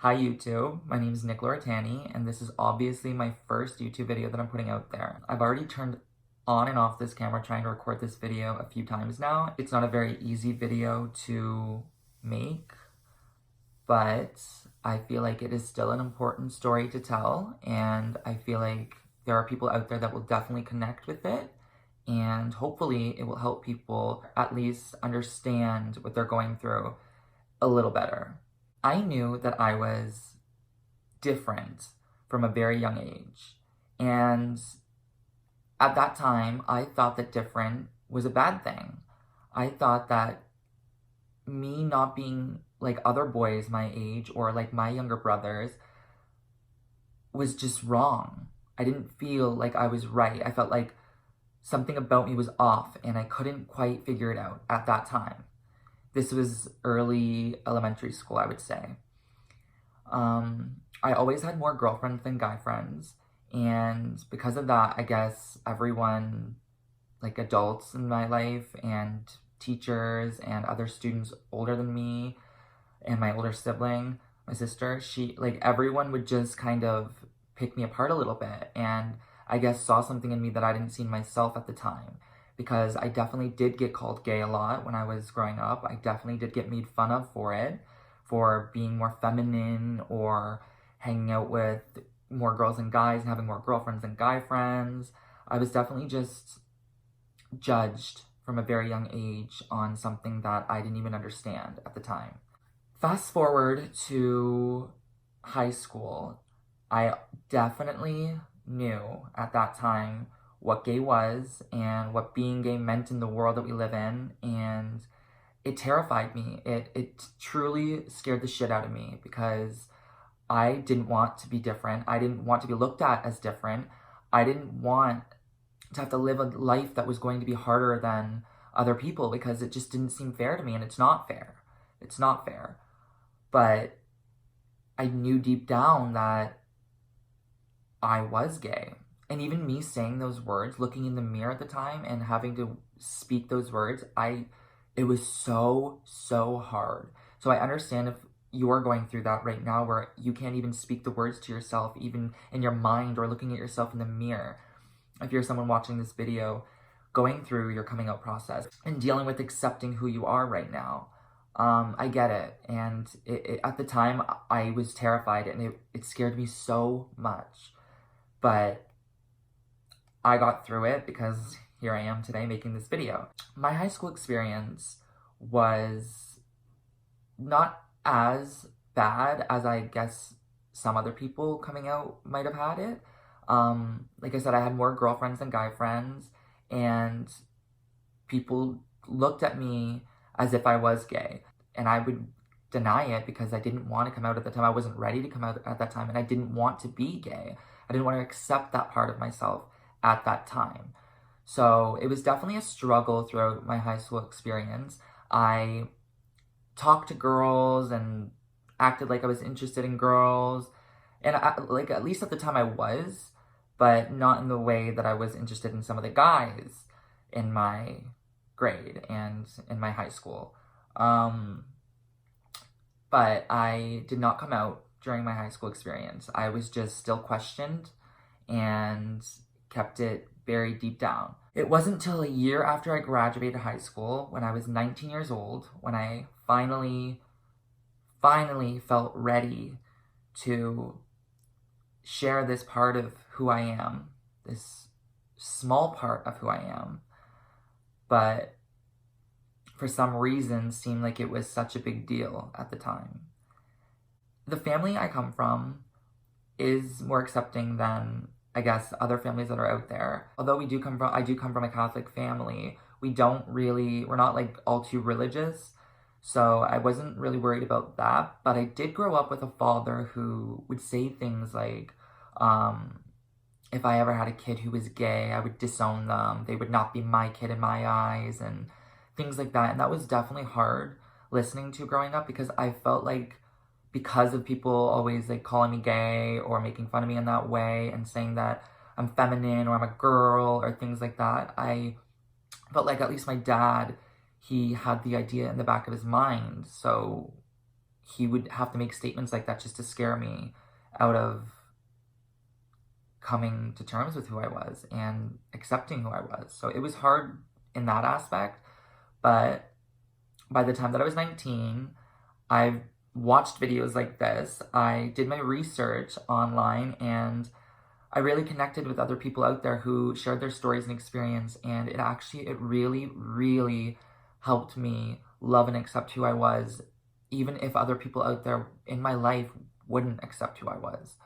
Hi YouTube, my name is Lauretani, and this is obviously my first YouTube video that I'm putting out there. I've already turned on and off this camera trying to record this video a few times now. It's not a very easy video to make, but I feel like it is still an important story to tell, and I feel like there are people out there that will definitely connect with it, and hopefully it will help people at least understand what they're going through a little better. I knew that I was different from a very young age. And at that time, I thought that different was a bad thing. I thought that me not being like other boys my age or like my younger brothers was just wrong. I didn't feel like I was right. I felt like something about me was off and I couldn't quite figure it out at that time. This was early elementary school, I would say. I always had more girlfriends than guy friends, and because of that, I guess everyone, like adults in my life and teachers and other students older than me and my older sibling, my sister, like everyone would just kind of pick me apart a little bit, and I guess saw something in me that I didn't see in myself at the time. Because I definitely did get called gay a lot when I was growing up. I definitely did get made fun of for it, for being more feminine or hanging out with more girls than guys and having more girlfriends than guy friends. I was definitely just judged from a very young age on something that I didn't even understand at the time. Fast forward to high school, I definitely knew at that time what gay was and what being gay meant in the world that we live in, and it terrified me. It truly scared the shit out of me because I didn't want to be different. I didn't want to be looked at as different. I didn't want to have to live a life that was going to be harder than other people because it just didn't seem fair to me, and it's not fair. It's not fair. But I knew deep down that I was gay. And even me saying those words, looking in the mirror at the time and having to speak those words, it was so hard. So I understand if you're going through that right now where you can't even speak the words to yourself, even in your mind or looking at yourself in the mirror. If you're someone watching this video, going through your coming out process and dealing with accepting who you are right now. I get it. And at the time, I was terrified and it scared me so much. But I got through it because here I am today making this video. My high school experience was not as bad as I guess some other people coming out might have had it. Like I said, I had more girlfriends than guy friends, and people looked at me as if I was gay, and I would deny it because I didn't want to come out at the time. I wasn't ready to come out at that time, and I didn't want to be gay. I didn't want to accept that part of myself at that time. So it was definitely a struggle throughout my high school experience. I talked to girls and acted like I was interested in girls, and like at least at the time I was, but not in the way that I was interested in some of the guys in my grade and in my high school. But I did not come out during my high school experience. I was just still questioned and kept it buried deep down. It wasn't until a year after I graduated high school, when I was 19 years old, when I finally felt ready to share this part of who I am, this small part of who I am, but for some reason seemed like it was such a big deal at the time. The family I come from is more accepting than, I guess, other families that are out there. Although I do come from a Catholic family, we're not like all too religious, so I wasn't really worried about that. But I did grow up with a father who would say things like, if I ever had a kid who was gay, I would disown them. They would not be my kid in my eyes, and things like that. And that was definitely hard listening to growing up because I felt like because of people always like calling me gay or making fun of me in that way and saying that I'm feminine or I'm a girl or things like that, I felt like at least my dad, he had the idea in the back of his mind. So he would have to make statements like that just to scare me out of coming to terms with who I was and accepting who I was. So it was hard in that aspect. But by the time that I was 19, I watched videos like this. I did my research online, and I really connected with other people out there who shared their stories and experience. And it really, really helped me love and accept who I was, even if other people out there in my life wouldn't accept who I was.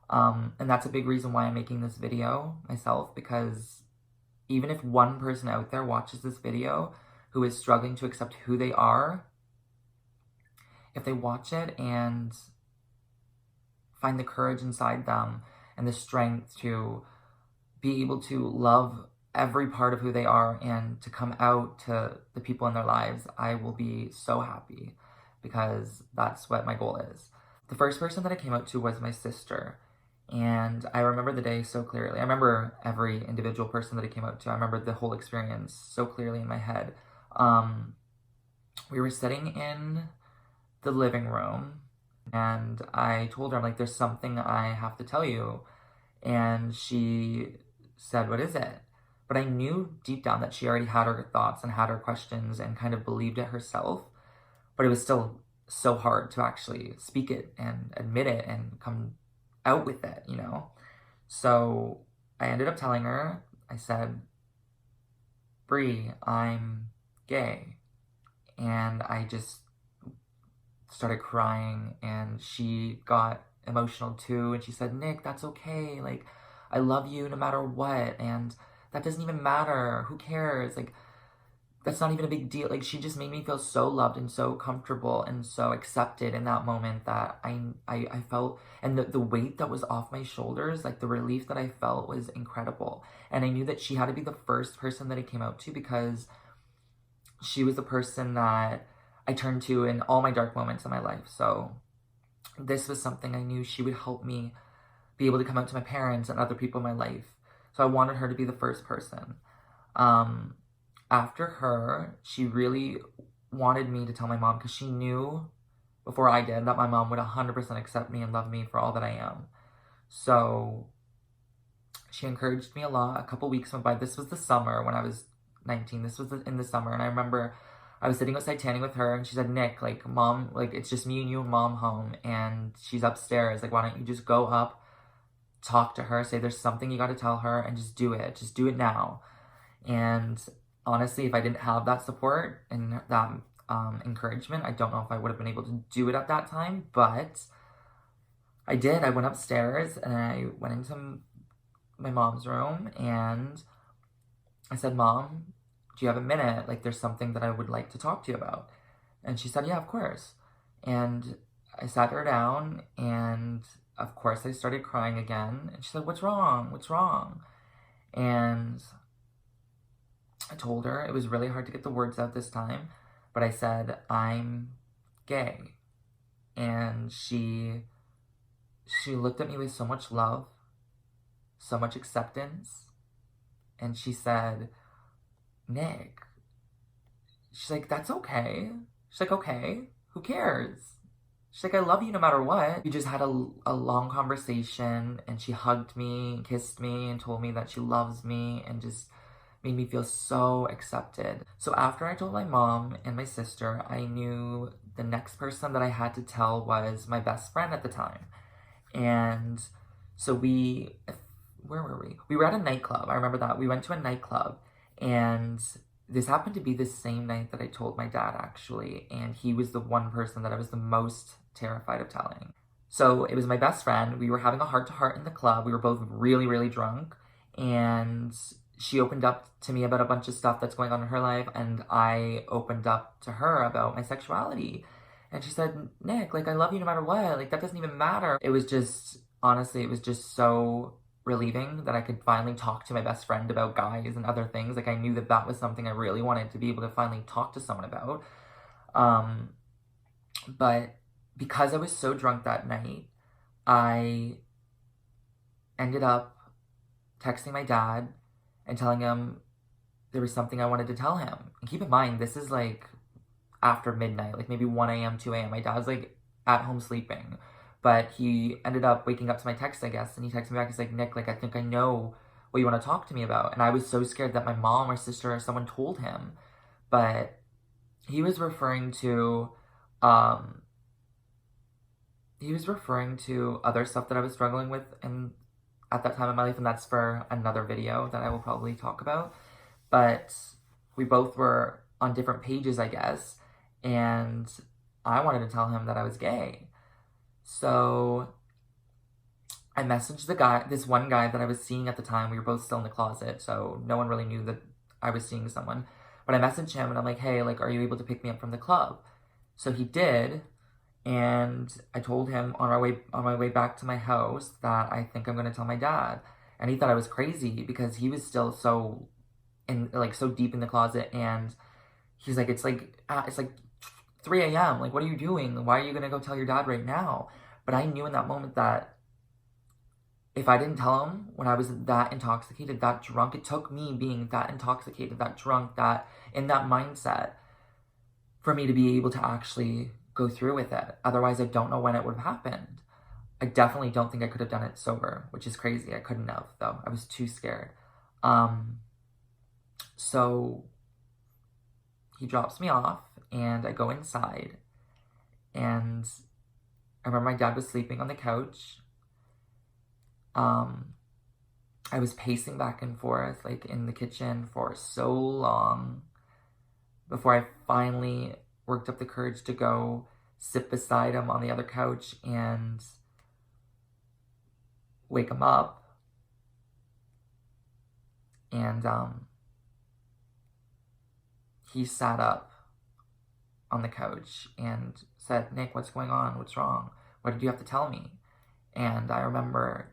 And that's a big reason why I'm making this video myself, because even if one person out there watches this video who is struggling to accept who they are, if they watch it and find the courage inside them and the strength to be able to love every part of who they are and to come out to the people in their lives, I will be so happy, because that's what my goal is. The first person that I came out to was my sister. And I remember the day so clearly. I remember every individual person that I came out to. I remember the whole experience so clearly in my head. We were sitting in the living room, and I told her, I'm like, there's something I have to tell you. And she said, what is it? But I knew deep down that she already had her thoughts and had her questions and kind of believed it herself. But it was still so hard to actually speak it and admit it and come out with it, you know? So I ended up telling her, I said, Bree, I'm gay. And I just started crying, and she got emotional too, and she said, Nick, that's okay, like, I love you no matter what, and that doesn't even matter, who cares, like, that's not even a big deal. Like, she just made me feel so loved and so comfortable and so accepted in that moment that I felt, and the weight that was off my shoulders, like the relief that I felt was incredible. And I knew that she had to be the first person that I came out to, because she was the person that I turned to in all my dark moments in my life. So this was something I knew she would help me be able to come out to my parents and other people in my life. So I wanted her to be the first person. After her, she really wanted me to tell my mom, because she knew before I did that my mom would 100% accept me and love me for all that I am. So she encouraged me a lot. A couple weeks went by. This was the summer when I was 19. This was in the summer. And I remember I was sitting outside tanning with her, and she said, Nick, like, mom, like, it's just me and you and mom home, and she's upstairs. Like, why don't you just go up, talk to her, say there's something you got to tell her, and just do it. Just do it now. And honestly, if I didn't have that support and that encouragement, I don't know if I would have been able to do it at that time, but I did. I went upstairs and I went into my mom's room, and I said, Mom, do you have a minute? Like, there's something that I would like to talk to you about. And she said, yeah, of course. And I sat her down, and of course I started crying again. And she said, what's wrong? What's wrong? And I told her. It was really hard to get the words out this time, but I said, I'm gay. And she looked at me with so much love, so much acceptance, and she said, Nick, she's like, that's okay. She's like, okay, who cares? She's like, I love you no matter what. We just had a long conversation, and she hugged me, kissed me, and told me that she loves me, and just made me feel so accepted. So after I told my mom and my sister, I knew the next person that I had to tell was my best friend at the time. And so where were we? We were at a nightclub. I remember that. We went to a nightclub, and this happened to be the same night that I told my dad, actually, and he was the one person that I was the most terrified of telling. So it was my best friend. We were having a heart-to-heart in the club. We were both really, really drunk, and she opened up to me about a bunch of stuff that's going on in her life, and I opened up to her about my sexuality. And she said, Nick, like, I love you no matter what. Like, that doesn't even matter. It was just, honestly, it was just so relieving that I could finally talk to my best friend about guys and other things. Like, I knew that that was something I really wanted to be able to finally talk to someone about. But because I was so drunk that night, I ended up texting my dad and telling him there was something I wanted to tell him. And keep in mind, this is like after midnight, like maybe 1 a.m., 2 a.m. My dad's like at home sleeping. But he ended up waking up to my text, I guess, and he texted me back. He's like, Nick, like, I think I know what you want to talk to me about. And I was so scared that my mom or sister or someone told him. But he was referring to, um, other stuff that I was struggling with and at that time in my life, and that's for another video that I will probably talk about. But we both were on different pages, I guess, and I wanted to tell him that I was gay. So I messaged this one guy that I was seeing at the time. We were both still in the closet, so no one really knew that I was seeing someone. But I messaged him and I'm like, hey, like, are you able to pick me up from the club? So he did, and I told him on my way back to my house that I think I'm gonna tell my dad. And he thought I was crazy because he was still so deep in the closet, and he's like, it's like 3 a.m. Like, what are you doing? Why are you gonna go tell your dad right now? But I knew in that moment that if I didn't tell him when I was that intoxicated, that drunk, it took me being that intoxicated, that drunk, that in that mindset for me to be able to actually go through with it. Otherwise, I don't know when it would have happened. I definitely don't think I could have done it sober, which is crazy. I couldn't have, though. I was too scared. So he drops me off, and I go inside, and I remember my dad was sleeping on the couch. I was pacing back and forth, like, in the kitchen for so long before I finally worked up the courage to go sit beside him on the other couch and wake him up. And he sat up on the couch and said, Nick, what's going on? What's wrong? What did you have to tell me? And I remember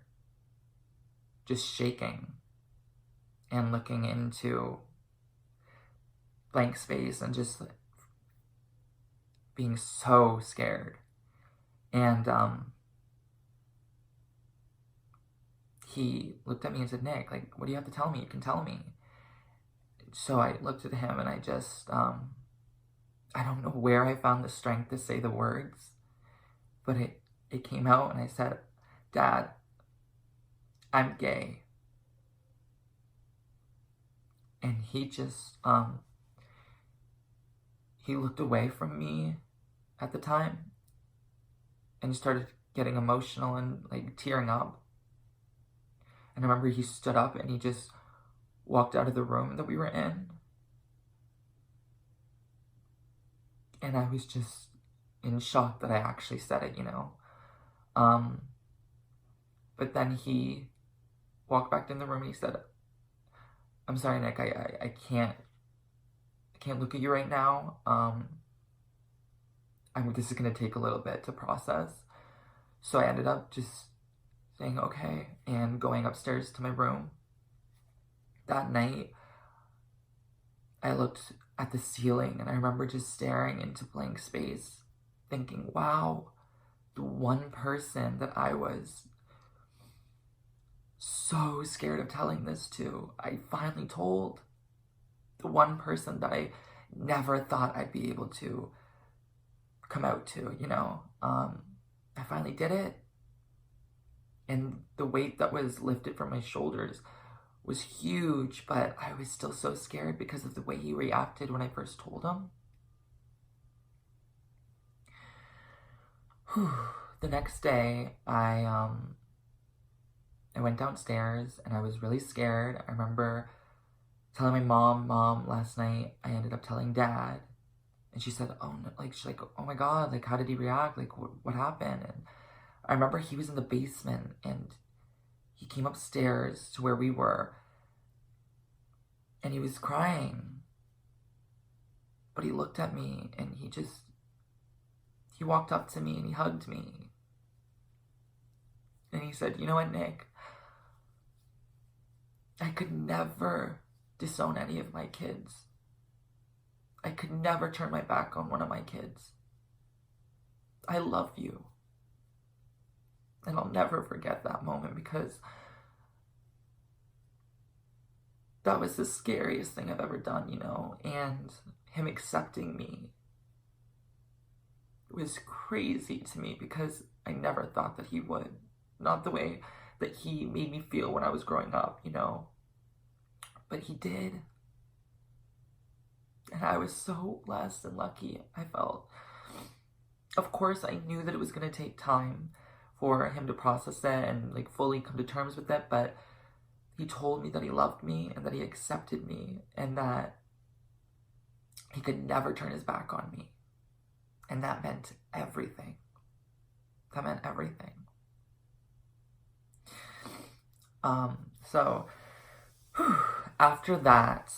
just shaking and looking into blank space and just being so scared. And he looked at me and said, Nick, like, what do you have to tell me? You can tell me. So I looked at him and I just, I don't know where I found the strength to say the words, but it came out, and I said, Dad, I'm gay. And he just, he looked away from me at the time and started getting emotional and, like, tearing up. And I remember he stood up and he just walked out of the room that we were in. And I was just in shock that I actually said it, you know. But then he walked back in the room and he said, I'm sorry, Nick, I can't look at you right now. This is gonna take a little bit to process. So I ended up just saying okay and going upstairs to my room. That night, I looked at the ceiling and I remember just staring into blank space, thinking, wow, the one person that I was so scared of telling this to, I finally told. The one person that I never thought I'd be able to come out to, you know. I finally did it. And the weight that was lifted from my shoulders was huge, but I was still so scared because of the way he reacted when I first told him. The next day, I went downstairs and I was really scared. I remember telling my mom, last night I ended up telling Dad, and she said, oh no, like, she's like, oh my God, like, how did he react? Like, what happened? And I remember he was in the basement and he came upstairs to where we were and he was crying, but he looked at me and he walked up to me and he hugged me. And he said, you know what, Nick? I could never disown any of my kids. I could never turn my back on one of my kids. I love you. And I'll never forget that moment because that was the scariest thing I've ever done, you know? And him accepting me It was crazy to me because I never thought that he would. Not the way that he made me feel when I was growing up, you know. But he did. And I was so blessed and lucky, I felt. Of course, I knew that it was going to take time for him to process it and like fully come to terms with it, but he told me that he loved me and that he accepted me and that he could never turn his back on me. And that meant everything. That meant everything. So after that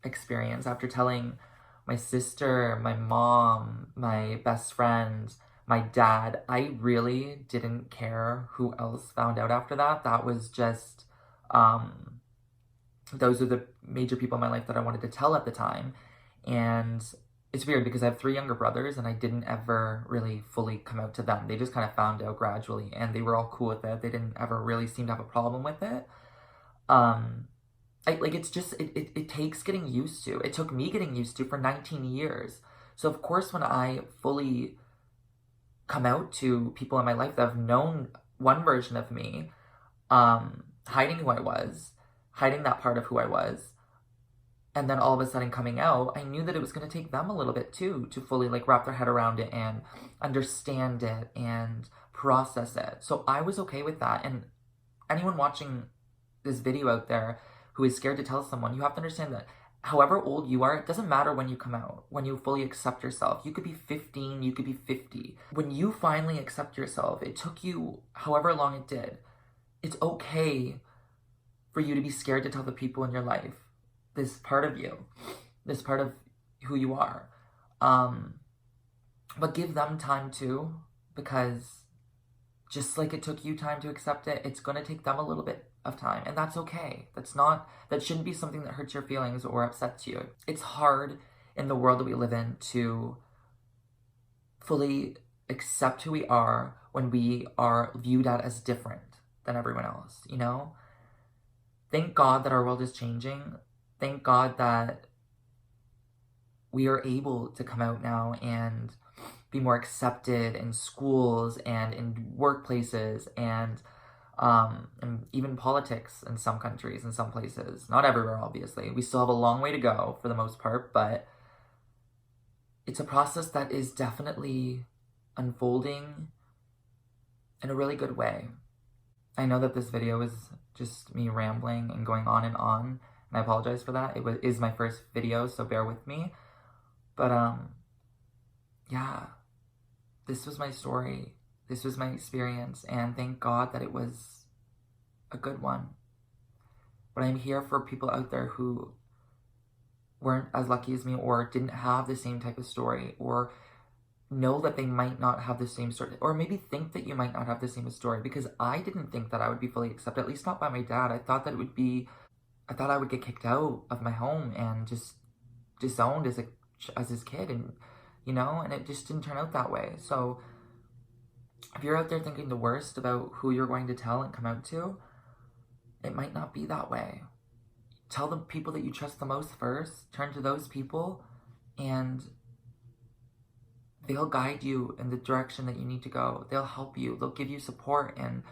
experience, after telling my sister, my mom, my best friend, my dad, I really didn't care who else found out after that. That was just, those are the major people in my life that I wanted to tell at the time. And it's weird because I have 3 younger brothers and I didn't ever really fully come out to them. They just kind of found out gradually and they were all cool with it. They didn't ever really seem to have a problem with it. It's just, it takes getting used to. It took me getting used to for 19 years. So of course, when I fully come out to people in my life that have known one version of me, hiding who I was, hiding that part of who I was, and then all of a sudden coming out, I knew that it was going to take them a little bit too to fully like wrap their head around it and understand it and process it. So I was okay with that. And anyone watching this video out there who is scared to tell someone, you have to understand that however old you are, it doesn't matter when you come out, when you fully accept yourself. You could be 15, you could be 50. When you finally accept yourself, it took you however long it did. It's okay for you to be scared to tell the people in your life this part of you, this part of who you are. But give them time too, because just like it took you time to accept it, it's going to take them a little bit of time, and that's okay. That shouldn't be something that hurts your feelings or upsets you. It's hard in the world that we live in to fully accept who we are when we are viewed at as different than everyone else, you know? Thank God that our world is changing. Thank God that we are able to come out now and be more accepted in schools and in workplaces and even politics in some countries, in some places. Not everywhere, obviously. We still have a long way to go for the most part, but it's a process that is definitely unfolding in a really good way. I know that this video is just me rambling and going on, and I apologize for that. It is my first video, so bear with me. But yeah, this was my story. This was my experience, and thank God that it was a good one. But I'm here for people out there who weren't as lucky as me or didn't have the same type of story, or know that they might not have the same story, or maybe think that you might not have the same story, because I didn't think that I would be fully accepted, at least not by my dad. I thought I would get kicked out of my home and just disowned as his kid, and you know, and it just didn't turn out that way. So if you're out there thinking the worst about who you're going to tell and come out to, it might not be that way. Tell the people that you trust the most first, turn to those people, and they'll guide you in the direction that you need to go. They'll help you. They'll give you support and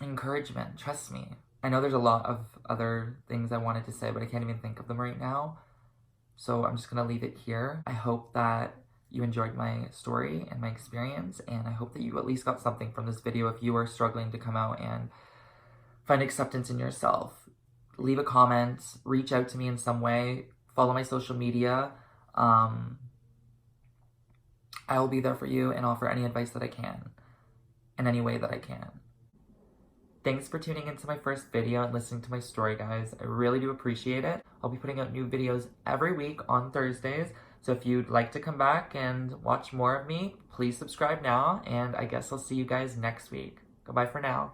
encouragement. Trust me. I know there's a lot of other things I wanted to say, but I can't even think of them right now. So I'm just going to leave it here. I hope that you enjoyed my story and my experience, and I hope that you at least got something from this video if you are struggling to come out and find acceptance in yourself. Leave a comment, reach out to me in some way, follow my social media. I will be there for you and offer any advice that I can, in any way that I can. Thanks for tuning into my first video and listening to my story, guys. I really do appreciate it. I'll be putting out new videos every week on Thursdays, so if you'd like to come back and watch more of me, please subscribe now, and I guess I'll see you guys next week. Goodbye for now.